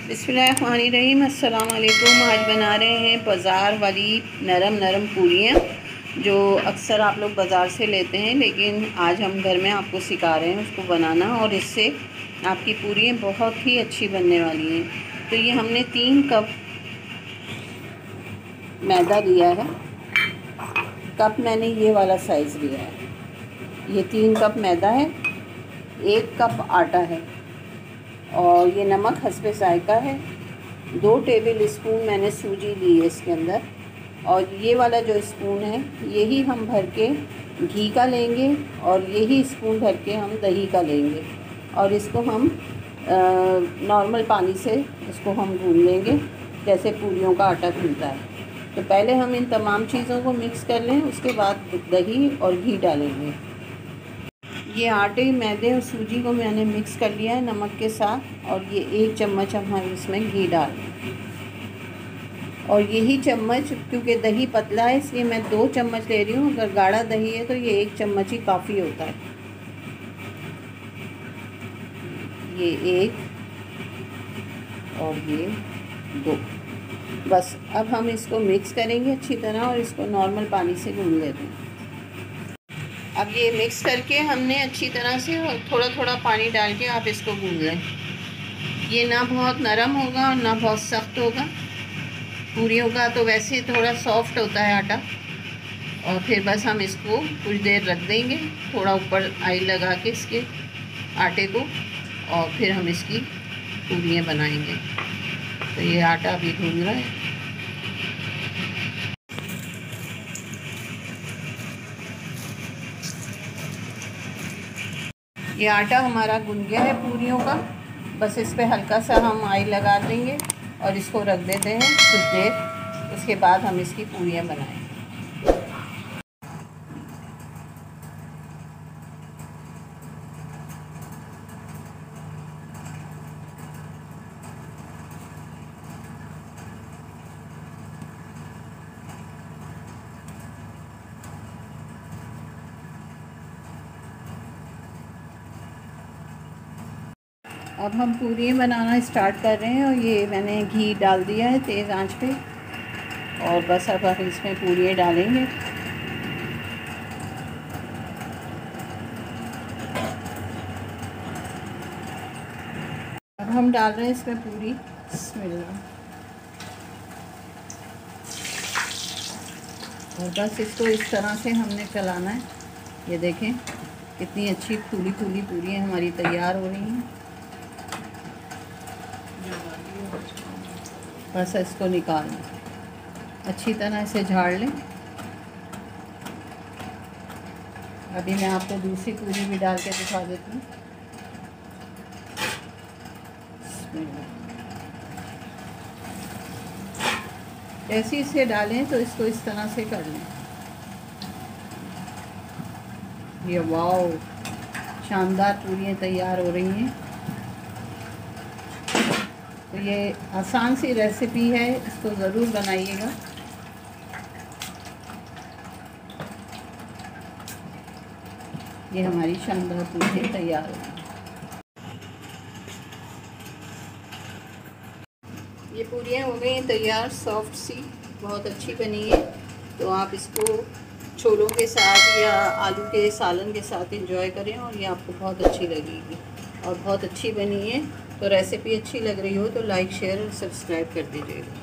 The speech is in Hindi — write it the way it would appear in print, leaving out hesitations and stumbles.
बिस्मिल्लाहिर्रहमानिर्रहीम। अस्सलाम वालेकुम। आज बना रहे हैं बाज़ार वाली नरम नरम पूरियाँ जो अक्सर आप लोग बाज़ार से लेते हैं, लेकिन आज हम घर में आपको सिखा रहे हैं उसको बनाना, और इससे आपकी पूरियाँ बहुत ही अच्छी बनने वाली हैं। तो ये हमने 3 कप मैदा लिया है। कप मैंने ये वाला साइज़ लिया है। ये 3 कप मैदा है, 1 कप आटा है, और ये नमक हस्बे ज़ायक़ा है। 2 टेबल स्पून मैंने सूजी ली है इसके अंदर, और ये वाला जो स्पून है यही हम भर के घी का लेंगे, और यही स्पून भर के हम दही का लेंगे, और इसको हम नॉर्मल पानी से इसको हम गूँध लेंगे जैसे पूरियों का आटा गूँधता है। तो पहले हम इन तमाम चीज़ों को मिक्स कर लें, उसके बाद दही और घी डालेंगे। ये आटे, मैदे और सूजी को मैंने मिक्स कर लिया है नमक के साथ, और ये 1 चम्मच हम इसमें घी डाल दें, और यही चम्मच, क्योंकि दही पतला है इसलिए मैं 2 चम्मच ले रही हूँ। अगर गाढ़ा दही है तो ये 1 चम्मच ही काफ़ी होता है। ये 1 और ये 2, बस। अब हम इसको मिक्स करेंगे अच्छी तरह, और इसको नॉर्मल पानी से गूँध लेते हैं। अब ये मिक्स करके हमने अच्छी तरह से थोड़ा थोड़ा पानी डाल के आप इसको गूँध लें। ये ना बहुत नरम होगा और ना बहुत सख्त होगा। पूरियों का तो वैसे थोड़ा सॉफ्ट होता है आटा, और फिर बस हम इसको कुछ देर रख देंगे, थोड़ा ऊपर ऑयल लगा के इसके आटे को, और फिर हम इसकी पूरियाँ बनाएंगे। तो ये आटा अभी गूँध रहा है। ये आटा हमारा गूँध गया है पूरियों का। बस इस पे हल्का सा हम ऑयल लगा देंगे और इसको रख देते हैं कुछ देर। उसके बाद हम इसकी पूरियाँ बनाएंगे। अब हम पूरियाँ बनाना स्टार्ट कर रहे हैं, और ये मैंने घी डाल दिया है तेज़ आंच पे, और बस अब हम इसमें पूरियाँ डालेंगे। अब हम डाल रहे हैं इसमें पूरी। बिस्मिल्लाह। और बस इसको इस तरह से हमने चलाना है। ये देखें कितनी अच्छी फूली फूली पूरियाँ हमारी तैयार हो रही हैं। बस इसको निकाल लें, अच्छी तरह से झाड़ लें। अभी मैं आपको दूसरी पूरी भी डाल के दिखा देती हूँ। जैसे इसे डालें तो इसको इस तरह से कर लें। ये वाओ, शानदार पूरियाँ तैयार हो रही हैं। तो ये आसान सी रेसिपी है, इसको ज़रूर बनाइएगा। ये हमारी शानदार पूरियाँ तैयार हो गई। ये पूरियाँ हो गई तैयार, सॉफ्ट सी, बहुत अच्छी बनी है। तो आप इसको छोलों के साथ या आलू के सालन के साथ एंजॉय करें, और ये आपको बहुत अच्छी लगेगी, और बहुत अच्छी बनी है। तो रेसिपी अच्छी लग रही हो तो लाइक, शेयर और सब्सक्राइब कर दीजिएगा।